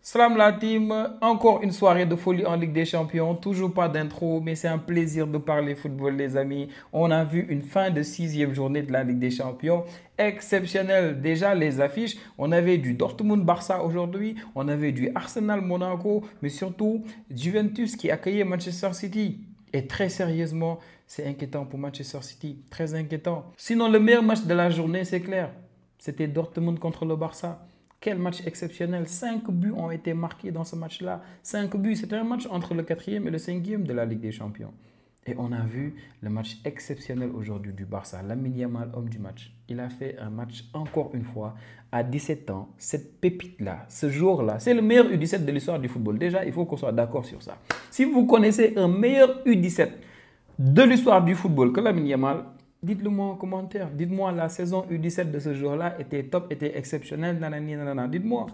Salam la team, encore une soirée de folie en Ligue des Champions, toujours pas d'intro, mais c'est un plaisir de parler football les amis. On a vu une fin de sixième journée de la Ligue des Champions exceptionnelle. Déjà les affiches, on avait du Dortmund-Barça aujourd'hui, on avait du Arsenal-Monaco, mais surtout Juventus qui accueillait Manchester City. Et très sérieusement, c'est inquiétant pour Manchester City, très inquiétant. Sinon, le meilleur match de la journée, c'est clair, c'était Dortmund contre le Barça. Quel match exceptionnel. 5 buts ont été marqués dans ce match-là. 5 buts, c'était un match entre le quatrième et le cinquième de la Ligue des Champions. Et on a vu le match exceptionnel aujourd'hui du Barça. Lamine Yamal, homme du match. Il a fait un match encore une fois à 17 ans. Cette pépite-là, ce jour-là, c'est le meilleur U17 de l'histoire du football. Déjà, il faut qu'on soit d'accord sur ça. Si vous connaissez un meilleur U17 de l'histoire du football que Lamine Yamal, dites-le moi en commentaire. Dites-moi, la saison U17 de ce jour-là était top, était exceptionnelle. Nanani, nanana. Dites-moi.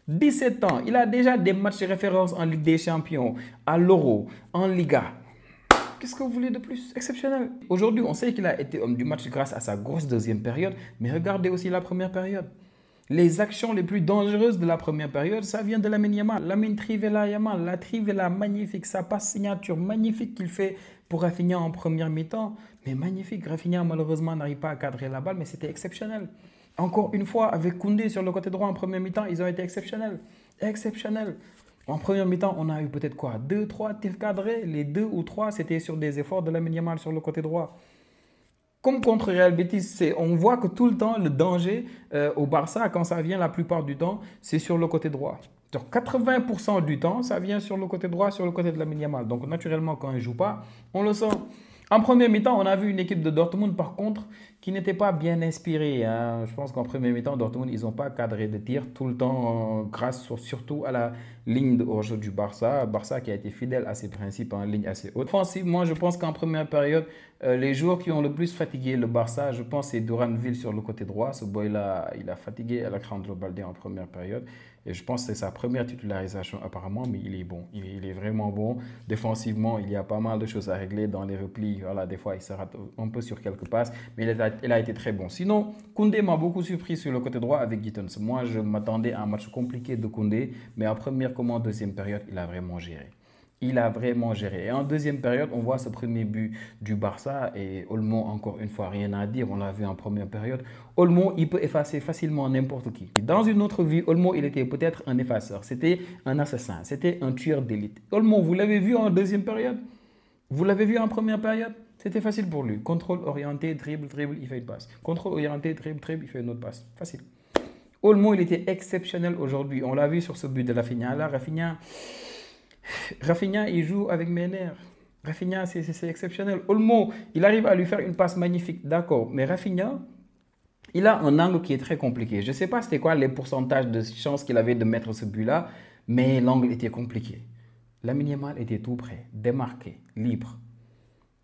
17 ans, il a déjà des matchs de référence en Ligue des Champions, à l'Euro, en Liga. Qu'est-ce que vous voulez de plus? Exceptionnel. Aujourd'hui, on sait qu'il a été homme du match grâce à sa grosse deuxième période, mais regardez aussi la première période. Les actions les plus dangereuses de la première période, ça vient de Lamine Yamal. Lamine Trivela Yamal, la Trivela magnifique, sa passe signature magnifique qu'il fait pour Rafinha en première mi-temps. Mais magnifique, Rafinha malheureusement n'arrive pas à cadrer la balle, mais c'était exceptionnel. Encore une fois, avec Koundé sur le côté droit en première mi-temps, ils ont été exceptionnels. Exceptionnels. En première mi-temps, on a eu peut-être quoi? 2, 3 tirs cadrés. Les 2 ou 3, c'était sur des efforts de Lamine Yamal sur le côté droit. Comme contre Real Betis, on voit que tout le temps, le danger au Barça, quand ça vient la plupart du temps, c'est sur le côté droit. Donc 80% du temps, ça vient sur le côté droit, sur le côté de Lamine Yamal. Donc naturellement, quand il ne joue pas, on le sent. En première mi-temps, on a vu une équipe de Dortmund, par contre, qui n'était pas bien inspirée, hein. Je pense qu'en première mi-temps, Dortmund, ils n'ont pas cadré de tir tout le temps, grâce surtout à la ligne de hors-jeu du Barça. Barça qui a été fidèle à ses principes en ligne assez haute. Offensivement, je pense qu'en première période, les joueurs qui ont le plus fatigué le Barça, je pense, c'est Duranville sur le côté droit. Ce boy-là, il a fatigué Alejandro Balde en première période. Et je pense que c'est sa première titularisation apparemment, mais il est bon. Il est vraiment bon. Défensivement, il y a pas mal de choses à régler dans les replis. Voilà, des fois, il se rate un peu sur quelques passes, mais il a été très bon. Sinon, Koundé m'a beaucoup surpris sur le côté droit avec Gittens. Moi, je m'attendais à un match compliqué de Koundé, mais en première comme en deuxième période, il a vraiment géré. Il a vraiment géré. Et en deuxième période, on voit ce premier but du Barça et Olmo, encore une fois, rien à dire. On l'a vu en première période. Olmo, il peut effacer facilement n'importe qui. Dans une autre vie, Olmo, il était peut-être un effaceur. C'était un assassin. C'était un tueur d'élite. Olmo, vous l'avez vu en deuxième période? Vous l'avez vu en première période? C'était facile pour lui. Contrôle orienté, dribble, dribble, il fait une passe. Contrôle orienté, dribble, dribble, il fait une autre passe. Facile. Olmo, il était exceptionnel aujourd'hui. On l'a vu sur ce but de Rafinha. Là, Rafinha, il joue avec mes nerfs. Rafinha, c'est exceptionnel. Olmo, il arrive à lui faire une passe magnifique, d'accord. Mais Rafinha, il a un angle qui est très compliqué. Je ne sais pas c'était quoi les pourcentages de chances qu'il avait de mettre ce but-là, mais l'angle était compliqué. Lamine Yamal était tout près, démarqué, libre.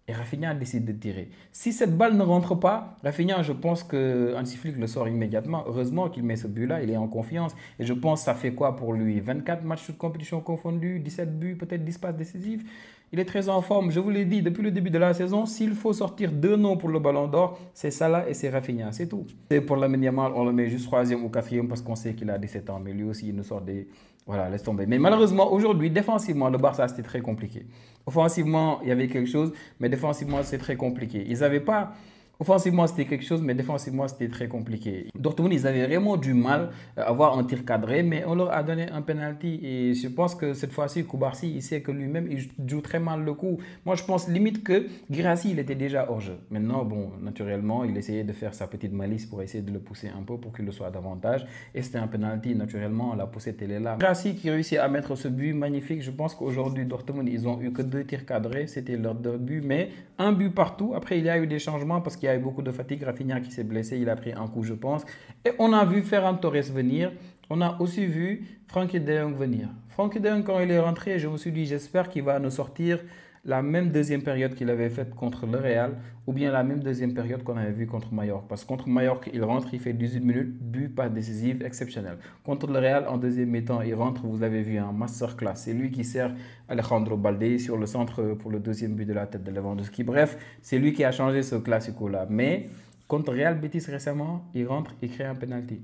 Et Rafinha décide de tirer. Si cette balle ne rentre pas, Rafinha, je pense que Hansi Flick le sort immédiatement. Heureusement qu'il met ce but-là, il est en confiance. Et je pense que ça fait quoi pour lui? 24 matchs de compétition confondus, 17 buts, peut-être 10 passes décisives. Il est très en forme. Je vous l'ai dit, depuis le début de la saison, s'il faut sortir deux noms pour le Ballon d'Or, c'est Salah et c'est Rafinha, c'est tout. Et pour Lamine Yamal, on le met juste troisième ou quatrième parce qu'on sait qu'il a 17 ans. Mais lui aussi, il nous sort des... Voilà, laisse tomber. Mais malheureusement, aujourd'hui, défensivement, le Barça, c'était très compliqué. Offensivement, il y avait quelque chose, mais défensivement, c'est très compliqué. Ils n'avaient pas... Offensivement, c'était quelque chose, mais défensivement, c'était très compliqué. Dortmund, ils avaient vraiment du mal à avoir un tir cadré, mais on leur a donné un penalty. Et je pense que cette fois-ci, Koubarsi, il sait que lui-même, il joue très mal le coup. Moi, je pense limite que Guirassy, il était déjà hors jeu. Maintenant, bon, naturellement, il essayait de faire sa petite malice pour essayer de le pousser un peu pour qu'il le soit davantage. Et c'était un penalty, naturellement, la poussette, elle est là. Guirassy qui réussit à mettre ce but magnifique. Je pense qu'aujourd'hui, Dortmund, ils ont eu que 2 tirs cadrés. C'était leur 2 buts, mais un but partout. Après, il y a eu des changements parce qu'il y a eu beaucoup de fatigue. Rafinha qui s'est blessé, il a pris un coup, je pense. Et on a vu Ferran Torres venir. On a aussi vu Frenkie de Jong venir. Frenkie de Jong, quand il est rentré, je me suis dit, j'espère qu'il va nous sortir la même deuxième période qu'il avait faite contre le Real ou bien la même deuxième période qu'on avait vue contre Mallorca. Parce que contre Mallorca, il rentre, il fait 18 minutes, but pas décisif, exceptionnel. Contre le Real, en deuxième mi-temps, il rentre, vous l'avez vu, un masterclass. C'est lui qui sert Alejandro Balde sur le centre pour le deuxième but de la tête de Lewandowski. Bref, c'est lui qui a changé ce classico-là. Mais contre Real Betis récemment, il rentre, il crée un penalty.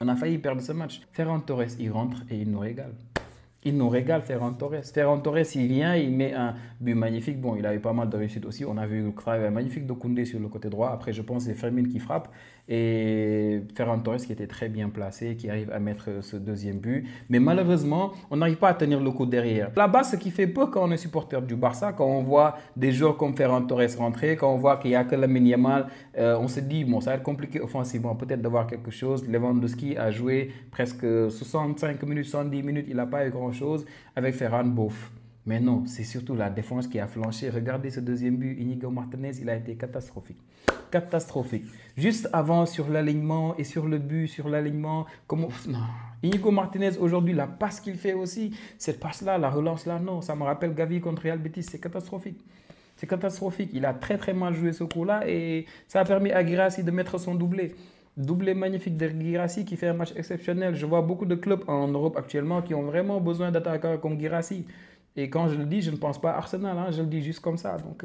On a failli perdre ce match. Ferran Torres, il rentre et il nous régale. Il nous régale, Ferran Torres. Ferran Torres, il vient, il met un but magnifique. Bon, il avait pas mal de réussite aussi. On a vu le travail magnifique de Koundé sur le côté droit. Après, je pense que c'est Fermin qui frappe. Et Ferran Torres qui était très bien placé, qui arrive à mettre ce deuxième but. Mais malheureusement, on n'arrive pas à tenir le coup derrière. Là-bas, ce qui fait peur quand on est supporter du Barça, quand on voit des joueurs comme Ferran Torres rentrer, quand on voit qu'il n'y a que Lamine Yamal, on se dit, bon, ça va être compliqué offensivement, peut-être d'avoir quelque chose. Lewandowski a joué presque 65 minutes, 70 minutes, il n'a pas eu grand-chose. Avec Ferran, bof. Mais non, c'est surtout la défense qui a flanché. Regardez ce deuxième but, Inigo Martinez, il a été catastrophique. Catastrophique. Juste avant, sur l'alignement et sur le but, sur l'alignement, comment... Non. Inigo Martinez, aujourd'hui, la passe qu'il fait aussi, cette passe-là, la relance-là, non. Ça me rappelle Gavi contre Real Betis, c'est catastrophique. C'est catastrophique. Il a très très mal joué ce coup-là et ça a permis à Guirassy de mettre son doublé. Doublé magnifique de Guirassy qui fait un match exceptionnel. Je vois beaucoup de clubs en Europe actuellement qui ont vraiment besoin d'attaquants comme Guirassy. Et quand je le dis, je ne pense pas à Arsenal, hein, je le dis juste comme ça. Donc,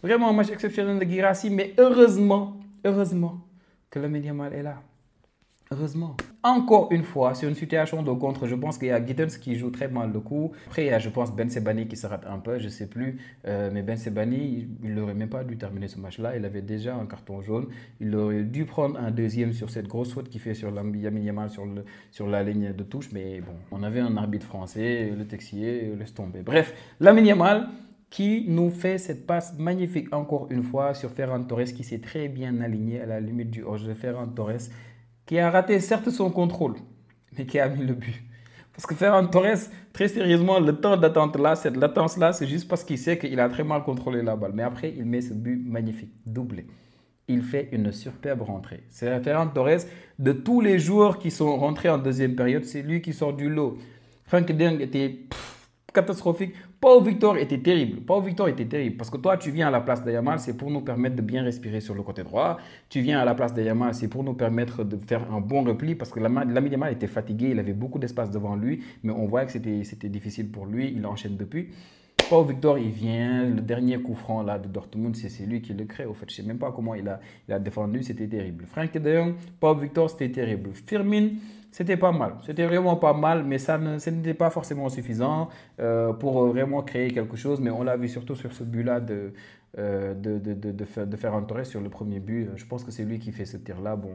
vraiment un match exceptionnel de Guirassy, mais heureusement que le Yamal est là. Heureusement. Encore une fois, sur une situation de contre, je pense qu'il y a Gittens qui joue très mal le coup. Après, il y a, je pense, Ben Sebaini qui se rate un peu, je ne sais plus. Mais Ben Sebaini, il n'aurait même pas dû terminer ce match-là. Il avait déjà un carton jaune. Il aurait dû prendre un deuxième sur cette grosse faute qu'il fait sur Lamine Yamal sur la ligne de touche. Mais bon, on avait un arbitre français, le Texier, laisse tomber. Bref, Lamine Yamal qui nous fait cette passe magnifique encore une fois sur Ferran Torres qui s'est très bien aligné à la limite du hors-jeu. Ferran Torres qui a raté certes son contrôle, mais qui a mis le but. Parce que Ferran Torres, très sérieusement, le temps d'attente là, cette latence-là, c'est juste parce qu'il sait qu'il a très mal contrôlé la balle. Mais après, il met ce but magnifique, doublé. Il fait une superbe rentrée. C'est Ferran Torres, de tous les joueurs qui sont rentrés en deuxième période, c'est lui qui sort du lot. Frank de Jong était catastrophique. Pau Victor était terrible. Pau Victor était terrible. Parce que toi, tu viens à la place de Yamal, c'est pour nous permettre de bien respirer sur le côté droit. Tu viens à la place de Yamal, c'est pour nous permettre de faire un bon repli. Parce que Lamine Yamal était fatigué, il avait beaucoup d'espace devant lui. Mais on voit que c'était difficile pour lui. Il enchaîne depuis. Pau Victor, il vient. Le dernier coup franc là, de Dortmund, c'est lui qui le crée. Au fait, je ne sais même pas comment il a défendu. C'était terrible. Frank de Jong, Pau Victor, c'était terrible. Firmin, c'était pas mal. C'était vraiment pas mal, mais ça n'était pas forcément suffisant pour vraiment créer quelque chose. Mais on l'a vu surtout sur ce but-là de Ferran Torres sur le premier but. Je pense que c'est lui qui fait ce tir-là. Bon,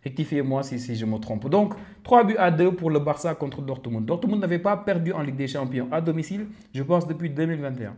rectifiez-moi si je me trompe. Donc, 3-2 pour le Barça contre Dortmund. Dortmund n'avait pas perdu en Ligue des Champions à domicile, je pense, depuis 2021.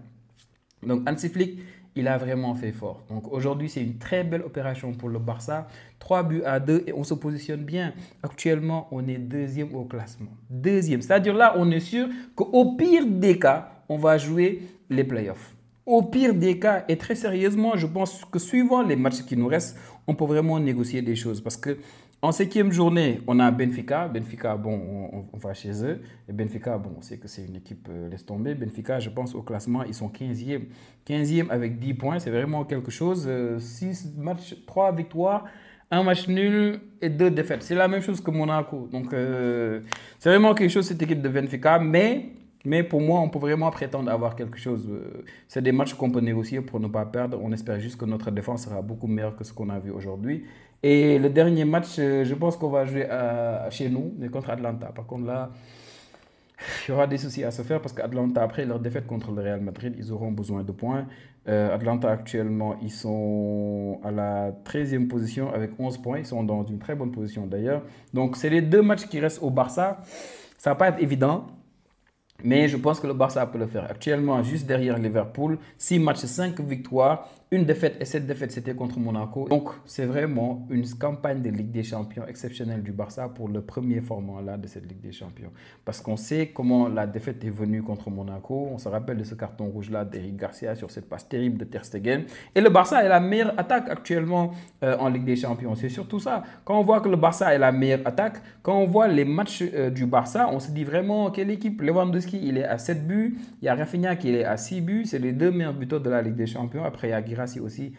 Donc, Hansi Flick, il a vraiment fait fort. Donc aujourd'hui, c'est une très belle opération pour le Barça. 3-2 et on se positionne bien. Actuellement, on est deuxième au classement. Deuxième. C'est-à-dire là, on est sûr qu'au pire des cas, on va jouer les playoffs. Au pire des cas, et très sérieusement, je pense que suivant les matchs qui nous restent, on peut vraiment négocier des choses. Parce que en 5e journée, on a Benfica. Benfica, bon, on va chez eux. Et Benfica, bon, on sait que c'est une équipe, laisse tomber. Benfica, je pense, au classement, ils sont 15e. 15e avec 10 points, c'est vraiment quelque chose. 6 matchs, 3 victoires, 1 match nul et 2 défaites. C'est la même chose que Monaco. Donc, c'est vraiment quelque chose, cette équipe de Benfica. Mais pour moi, on peut vraiment prétendre avoir quelque chose. C'est des matchs qu'on peut négocier pour ne pas perdre. On espère juste que notre défense sera beaucoup meilleure que ce qu'on a vu aujourd'hui. Et le dernier match, je pense qu'on va jouer chez nous, mais contre Atlanta. Par contre, là, il y aura des soucis à se faire parce qu'Atlanta, après leur défaite contre le Real Madrid, ils auront besoin de points. Atlanta, actuellement, ils sont à la 13e position avec 11 points. Ils sont dans une très bonne position d'ailleurs. Donc, c'est les 2 matchs qui restent au Barça. Ça ne va pas être évident. Mais je pense que le Barça peut le faire. Actuellement, juste derrière Liverpool, 6 matchs, 5 victoires, 1 défaite et cette défaite, c'était contre Monaco. Donc, c'est vraiment une campagne de Ligue des Champions exceptionnelle du Barça pour le premier format là, de cette Ligue des Champions. Parce qu'on sait comment la défaite est venue contre Monaco. On se rappelle de ce carton rouge-là d'Eric Garcia sur cette passe terrible de Ter Stegen. Et le Barça est la meilleure attaque actuellement en Ligue des Champions. C'est surtout ça. Quand on voit que le Barça est la meilleure attaque, quand on voit les matchs du Barça, on se dit vraiment quelle équipe. Lewandowski, il est à 7 buts. Il y a Rafinha qui est à 6 buts. C'est les 2 meilleurs buteurs de la Ligue des Champions. Après, il y a Guirassy aussi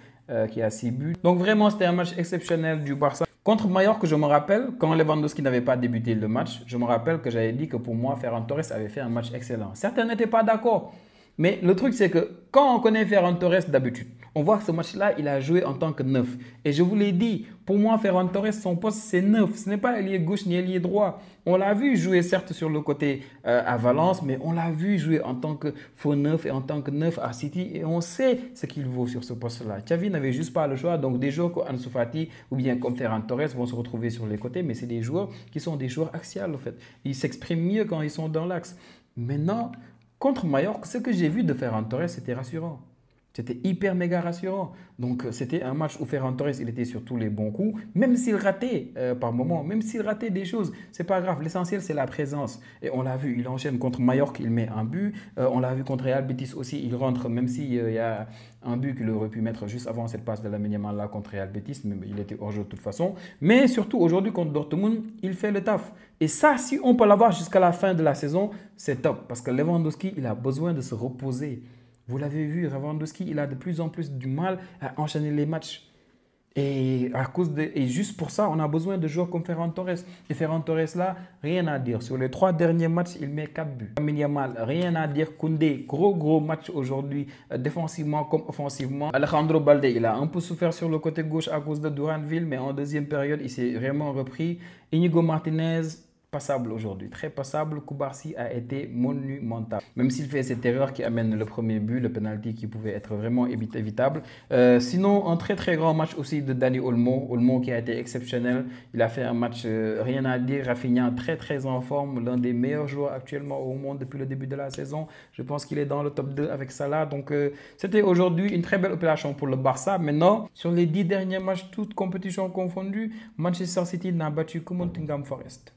qui a 6 buts. Donc vraiment, c'était un match exceptionnel du Barça. Contre Mallorca, je me rappelle, quand Lewandowski n'avait pas débuté le match, je me rappelle que j'avais dit que pour moi, Ferran Torres avait fait un match excellent. Certains n'étaient pas d'accord. Mais le truc, c'est que quand on connaît Ferran Torres d'habitude, On voit que ce match-là, il a joué en tant que neuf. Et je vous l'ai dit, pour moi, Ferran Torres, son poste, c'est neuf. Ce n'est pas ailier gauche ni ailier droit. On l'a vu jouer certes sur le côté à Valence, mais on l'a vu jouer en tant que faux neuf et en tant que neuf à City. Et on sait ce qu'il vaut sur ce poste-là. Xavi n'avait juste pas le choix. Donc des joueurs comme Ansu Fati ou bien comme Ferran Torres vont se retrouver sur les côtés. Mais c'est des joueurs qui sont des joueurs axiales en fait. Ils s'expriment mieux quand ils sont dans l'axe. Maintenant, contre Mallorca, ce que j'ai vu de Ferran Torres, c'était rassurant. C'était hyper méga rassurant. Donc c'était un match où Ferran Torres, il était sur tous les bons coups, même s'il ratait par moments, même s'il ratait des choses, c'est pas grave. L'essentiel c'est la présence. Et on l'a vu, il enchaîne contre Mallorca, il met un but. On l'a vu contre Real Betis aussi, il rentre, même s'il y a un but qu'il aurait pu mettre juste avant cette passe de Lamine Yamal là contre Real Betis, mais il était hors jeu de toute façon. Mais surtout aujourd'hui contre Dortmund, il fait le taf. Et ça, si on peut l'avoir jusqu'à la fin de la saison, c'est top. Parce que Lewandowski, il a besoin de se reposer. Vous l'avez vu, Lewandowski, il a de plus en plus du mal à enchaîner les matchs. Et juste pour ça, on a besoin de joueurs comme Ferran Torres. Et Ferran Torres, là, rien à dire. Sur les 3 derniers matchs, il met 4 buts. Lamine Yamal, rien à dire. Koundé, gros match aujourd'hui, défensivement comme offensivement. Alejandro Balde, il a un peu souffert sur le côté gauche à cause de Duranville, mais en deuxième période, il s'est vraiment repris. Inigo Martinez, passable aujourd'hui, très passable. Koubarsi a été monumental. Même s'il fait cette erreur qui amène le premier but, le penalty qui pouvait être vraiment évitable. Sinon, un très grand match aussi de Dani Olmo. Olmo qui a été exceptionnel. Il a fait un match rien à dire. Rafinha très en forme. L'un des meilleurs joueurs actuellement au monde depuis le début de la saison. Je pense qu'il est dans le top 2 avec Salah. Donc c'était aujourd'hui une très belle opération pour le Barça. Maintenant, sur les 10 derniers matchs, toutes compétitions confondues, Manchester City n'a battu que Nottingham Forest.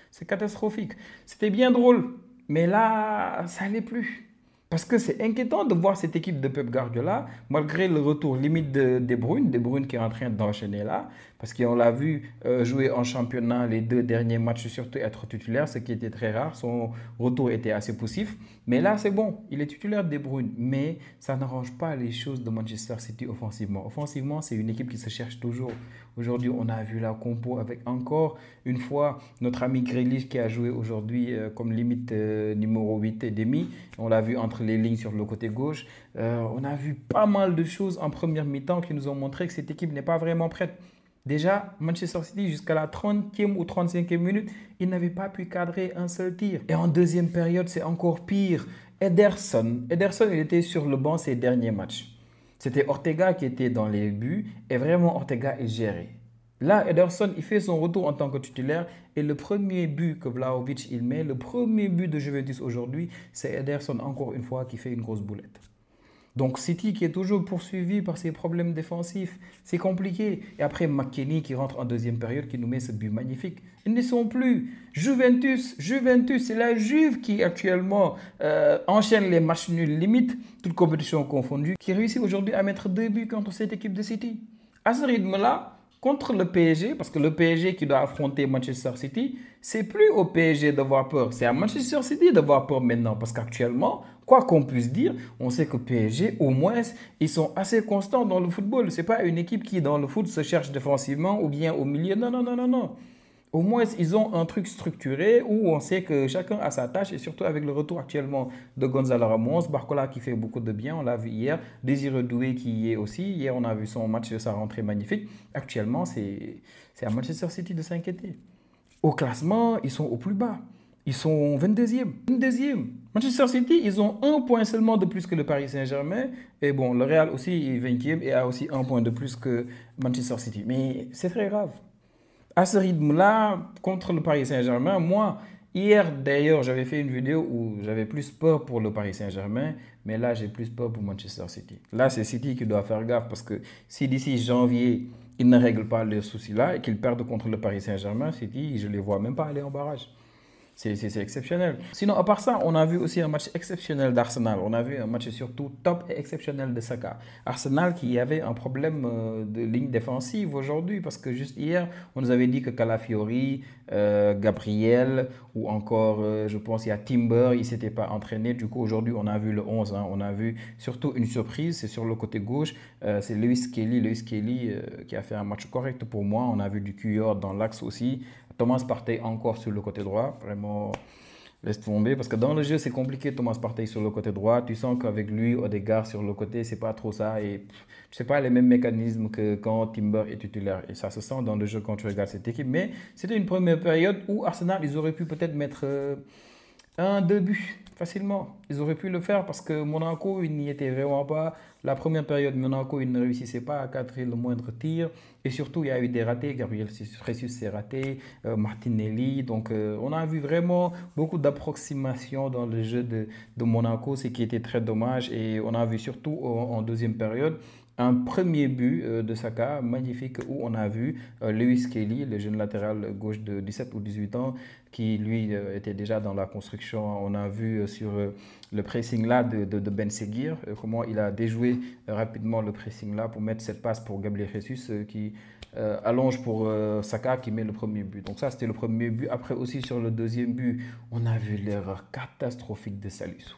C'est catastrophique. C'était bien drôle, mais là, ça n'allait plus. Parce que c'est inquiétant de voir cette équipe de Pep Guardiola, malgré le retour limite de De Bruyne qui est en train d'enchaîner là, parce qu'on l'a vu jouer en championnat les 2 derniers matchs, surtout être titulaire, ce qui était très rare. Son retour était assez poussif. Mais là, c'est bon, il est titulaire de Bruyne. Mais ça n'arrange pas les choses de Manchester City offensivement. Offensivement, c'est une équipe qui se cherche toujours. Aujourd'hui, on a vu la compo avec encore une fois notre ami Grealish qui a joué aujourd'hui comme limite numéro 8 et demi. On l'a vu entre les lignes sur le côté gauche. On a vu pas mal de choses en première mi-temps qui nous ont montré que cette équipe n'est pas vraiment prête. Déjà, Manchester City, jusqu'à la 30e ou 35e minute, il n'avait pas pu cadrer un seul tir. Et en deuxième période, c'est encore pire. Ederson, il était sur le banc ces derniers matchs. C'était Ortega qui était dans les buts et vraiment Ortega est géré. Là, Ederson, il fait son retour en tant que titulaire et le premier but que Vlahovic il met, le premier but de Juventus aujourd'hui, c'est Ederson encore une fois qui fait une grosse boulette. Donc City qui est toujours poursuivi par ses problèmes défensifs, c'est compliqué. Et après McKennie qui rentre en deuxième période, qui nous met ce but magnifique. Ils ne sont plus. Juventus, c'est la Juve qui actuellement enchaîne les matchs nuls limite, toutes compétitions confondues, qui réussit aujourd'hui à mettre 2 buts contre cette équipe de City. À ce rythme-là, contre le PSG, parce que le PSG qui doit affronter Manchester City, c'est plus au PSG d'avoir peur, c'est à Manchester City d'avoir peur maintenant, parce qu'actuellement, quoi qu'on puisse dire, on sait que PSG, au moins, ils sont assez constants dans le football. C'est pas une équipe qui, dans le foot, se cherche défensivement ou bien au milieu. Non. Au moins, ils ont un truc structuré où on sait que chacun a sa tâche et surtout avec le retour actuellement de Gonzalo Ramos, Barcola qui fait beaucoup de bien, on l'a vu hier, Désiré Doué qui y est aussi. Hier, on a vu son match, sa rentrée magnifique. Actuellement, c'est à Manchester City de s'inquiéter. Au classement, ils sont au plus bas. Ils sont 22e. Manchester City, ils ont 1 point seulement de plus que le Paris Saint-Germain. Et bon, le Real aussi est 20e et a aussi 1 point de plus que Manchester City. Mais c'est très grave. À ce rythme-là, contre le Paris Saint-Germain, moi, hier d'ailleurs, j'avais fait une vidéo où j'avais plus peur pour le Paris Saint-Germain, mais là, j'ai plus peur pour Manchester City. Là, c'est City qui doit faire gaffe parce que si d'ici janvier, ils ne règlent pas les soucis-là et qu'ils perdent contre le Paris Saint-Germain, City, je ne les vois même pas aller en barrage. C'est exceptionnel. Sinon, à part ça, on a vu aussi un match exceptionnel d'Arsenal. On a vu un match surtout top et exceptionnel de Saka. Arsenal qui avait un problème de ligne défensive aujourd'hui parce que juste hier, on nous avait dit que Calafiori, Gabriel ou encore, je pense, il y a Timber, il ne s'était pas entraîné. Du coup, aujourd'hui, on a vu le 11. On a vu surtout une surprise, c'est sur le côté gauche. C'est Lewis Kelly qui a fait un match correct pour moi. On a vu du Cuyor dans l'axe aussi. Thomas Partey encore sur le côté droit, vraiment Laisse tomber, parce que dans le jeu, c'est compliqué, Thomas Partey sur le côté droit. Tu sens qu'avec lui, Odegaard sur le côté, c'est pas trop ça. Et c'est pas les mêmes mécanismes que quand Timber est titulaire. Et ça se sent dans le jeu quand tu regardes cette équipe. Mais c'était une première période où Arsenal, ils auraient pu peut-être mettre un, deux buts facilement. Ils auraient pu le faire parce que Monaco, il n'y était vraiment pas. La première période, Monaco, il ne réussissait pas à cadrer le moindre tir. Et surtout, il y a eu des ratés. Gabriel Jesus s'est raté, Martinelli. Donc, on a vu vraiment beaucoup d'approximations dans le jeu de Monaco, ce qui était très dommage. Et on a vu surtout en deuxième période un premier but de Saka, magnifique, où on a vu Lewis Kelly, le jeune latéral gauche de 17 ou 18 ans, qui lui était déjà dans la construction. On a vu sur le pressing là de Ben Seguir, comment il a déjoué rapidement le pressing là pour mettre cette passe pour Gabriel Jesus qui allonge pour Saka qui met le premier but. Donc ça, c'était le premier but. Après aussi sur le deuxième but, on a vu l'erreur catastrophique de Salisu.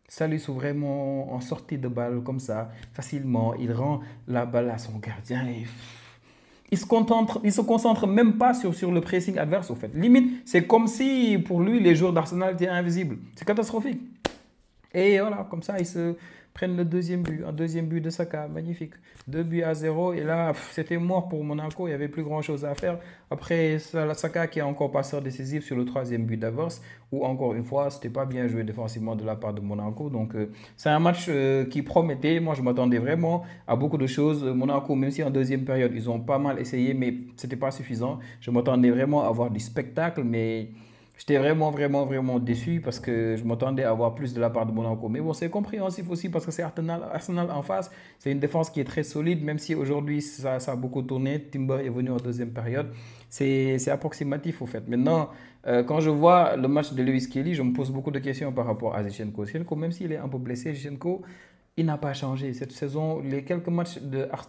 Salisu vraiment en sortie de balle comme ça, facilement, il rend la balle à son gardien et il se concentre même pas sur le pressing adverse au fait. Limite, c'est comme si pour lui les joueurs d'Arsenal étaient invisibles. C'est catastrophique. Et voilà, comme ça, ils se prennent le deuxième but. Un deuxième but de Saka, magnifique. 2 buts à 0. Et là, c'était mort pour Monaco. Il n'y avait plus grand-chose à faire. Après, Saka qui est encore passeur décisif sur le troisième but d'Avers, où encore une fois, c'était pas bien joué défensivement de la part de Monaco. Donc, c'est un match qui promettait. Moi, je m'attendais vraiment à beaucoup de choses. Monaco, même si en deuxième période, ils ont pas mal essayé, mais c'était pas suffisant. Je m'attendais vraiment à avoir du spectacle, mais j'étais vraiment, vraiment, vraiment déçu parce que je m'attendais à avoir plus de la part de Monaco. Mais bon, c'est compréhensif aussi parce que c'est Arsenal en face. C'est une défense qui est très solide, même si aujourd'hui ça a beaucoup tourné. Timber est venu en deuxième période. C'est approximatif au fait. Maintenant, quand je vois le match de Lewis Kelly, je me pose beaucoup de questions par rapport à Zinchenko. Zinchenko, même s'il est un peu blessé, Zinchenko, il n'a pas changé. Cette saison, les quelques matchs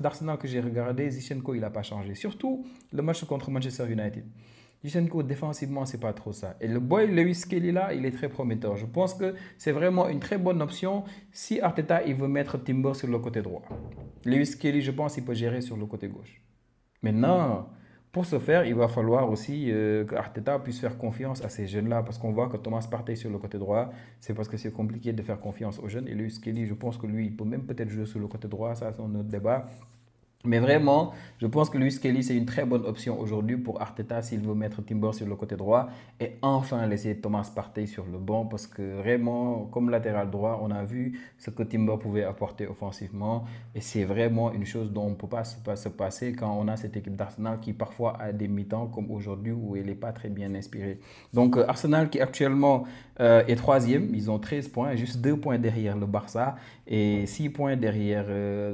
d'Arsenal que j'ai regardés, Zinchenko, il n'a pas changé. Surtout le match contre Manchester United. Zinchenko, défensivement, c'est pas trop ça. Et le boy Lewis Kelly là, il est très prometteur. Je pense que c'est vraiment une très bonne option si Arteta il veut mettre Timber sur le côté droit. Lewis Kelly, je pense, il peut gérer sur le côté gauche. Maintenant, pour ce faire, il va falloir aussi que Arteta puisse faire confiance à ces jeunes-là parce qu'on voit que Thomas Partey sur le côté droit, c'est parce que c'est compliqué de faire confiance aux jeunes. Et Lewis Kelly, je pense que lui, il peut même peut-être jouer sur le côté droit, ça c'est un autre débat. Mais vraiment, je pense que Lewis Kelly, c'est une très bonne option aujourd'hui pour Arteta s'il veut mettre Timber sur le côté droit et enfin laisser Thomas Partey sur le banc parce que vraiment, comme latéral droit, on a vu ce que Timber pouvait apporter offensivement et c'est vraiment une chose dont on ne peut pas se passer quand on a cette équipe d'Arsenal qui parfois a des mi-temps comme aujourd'hui où elle n'est pas très bien inspirée. Donc Arsenal qui actuellement est troisième, ils ont 13 points, juste 2 points derrière le Barça et 6 points derrière,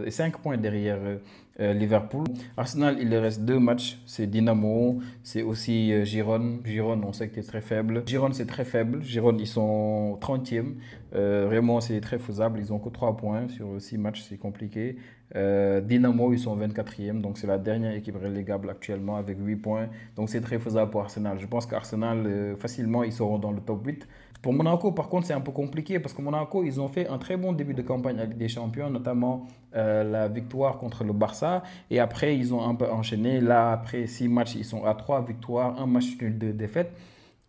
5 points derrière Liverpool. Arsenal, il leur reste deux matchs. C'est Dynamo, c'est aussi Girone. Girone, on sait que c'est très faible. Girone, c'est très faible. Girone, ils sont 30e. Vraiment, c'est très faisable. Ils ont que 3 points sur 6 matchs, c'est compliqué. Dynamo, ils sont 24e. Donc, c'est la dernière équipe relégable actuellement avec 8 points. Donc, c'est très faisable pour Arsenal. Je pense qu'Arsenal, facilement, ils seront dans le top 8. Pour Monaco, par contre, c'est un peu compliqué parce que Monaco, ils ont fait un très bon début de campagne avec des champions, notamment la victoire contre le Barça. Et après, ils ont un peu enchaîné. Là, après 6 matchs, ils sont à 3 victoires, un match nul, 2 défaites.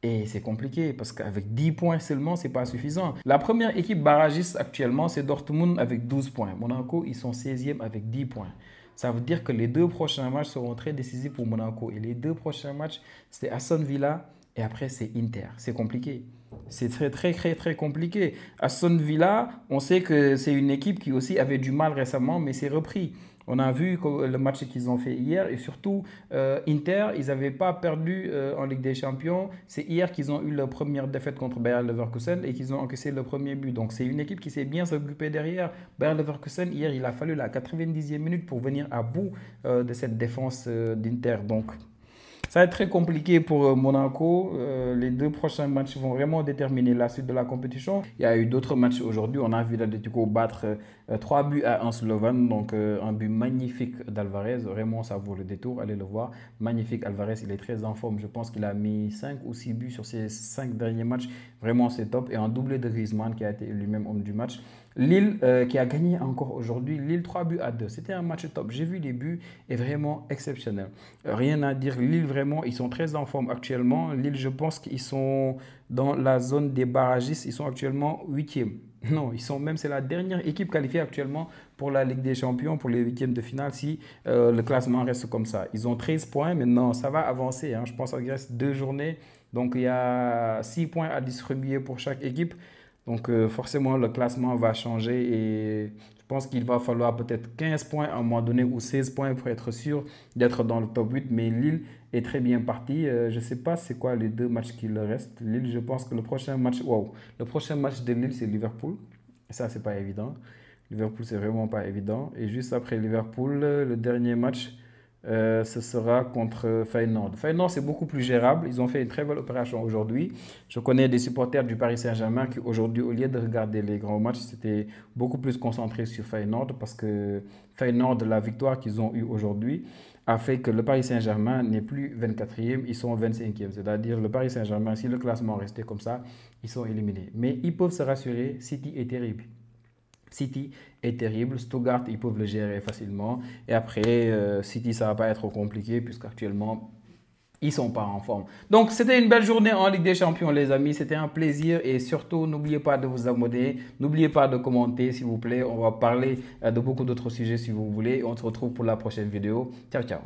Et c'est compliqué parce qu'avec 10 points seulement, c'est pas suffisant. La première équipe barragiste actuellement, c'est Dortmund avec 12 points. Monaco, ils sont 16e avec 10 points. Ça veut dire que les deux prochains matchs seront très décisifs pour Monaco. Et les deux prochains matchs, c'est Aston Villa et après c'est Inter. C'est compliqué. C'est très, très, très, très compliqué. Aston Villa, on sait que c'est une équipe qui aussi avait du mal récemment, mais c'est repris. On a vu le match qu'ils ont fait hier et surtout Inter, ils n'avaient pas perdu en Ligue des Champions. C'est hier qu'ils ont eu leur première défaite contre Bayer Leverkusen et qu'ils ont encaissé le premier but. Donc c'est une équipe qui s'est bien s'occuper derrière. Bayer Leverkusen, hier, il a fallu la 90e minute pour venir à bout de cette défense d'Inter. Donc ça va être très compliqué pour Monaco. Les deux prochains matchs vont vraiment déterminer la suite de la compétition. Il y a eu d'autres matchs aujourd'hui. On a vu l'Atlético battre 3 buts à 1 Slovan. Donc un but magnifique d'Alvarez. Vraiment, ça vaut le détour. Allez le voir. Magnifique Alvarez. Il est très en forme. Je pense qu'il a mis 5 ou 6 buts sur ses 5 derniers matchs. Vraiment, c'est top. Et un doublé de Griezmann qui a été lui-même homme du match. Lille qui a gagné encore aujourd'hui. Lille 3 buts à 2. C'était un match top. J'ai vu les buts et vraiment exceptionnel. Rien à dire. Lille vraiment, ils sont très en forme actuellement. Lille, je pense qu'ils sont dans la zone des barragistes. Ils sont actuellement huitième. Non, ils sont même, c'est la dernière équipe qualifiée actuellement pour la Ligue des Champions, pour les huitièmes de finale, si le classement reste comme ça. Ils ont 13 points, maintenant ça va avancer, hein. Je pense qu'il reste 2 journées, donc il y a 6 points à distribuer pour chaque équipe. Donc forcément, le classement va changer et je pense qu'il va falloir peut-être 15 points à un moment donné ou 16 points pour être sûr d'être dans le top 8. Mais Lille est très bien parti. Je ne sais pas c'est quoi les 2 matchs qui leur restent. Lille, je pense que le prochain match, wow, le prochain match de Lille, c'est Liverpool. Et ça, c'est pas évident. Liverpool, c'est vraiment pas évident. Et juste après Liverpool, le dernier match, ce sera contre Feyenoord. Feyenoord, c'est beaucoup plus gérable. Ils ont fait une très belle opération aujourd'hui. Je connais des supporters du Paris Saint-Germain qui aujourd'hui, au lieu de regarder les grands matchs, c'était beaucoup plus concentré sur Feyenoord parce que Feyenoord, la victoire qu'ils ont eue aujourd'hui, a fait que le Paris Saint-Germain n'est plus 24e, ils sont 25e. C'est-à-dire le Paris Saint-Germain, si le classement restait comme ça, ils sont éliminés. Mais ils peuvent se rassurer, City est terrible. City est terrible. Stuttgart, ils peuvent le gérer facilement. Et après, City, ça va pas être compliqué puisqu'actuellement, ils sont pas en forme. Donc, c'était une belle journée en Ligue des Champions, les amis. C'était un plaisir. Et surtout, n'oubliez pas de vous abonner. N'oubliez pas de commenter, s'il vous plaît. On va parler de beaucoup d'autres sujets si vous voulez. On se retrouve pour la prochaine vidéo. Ciao, ciao.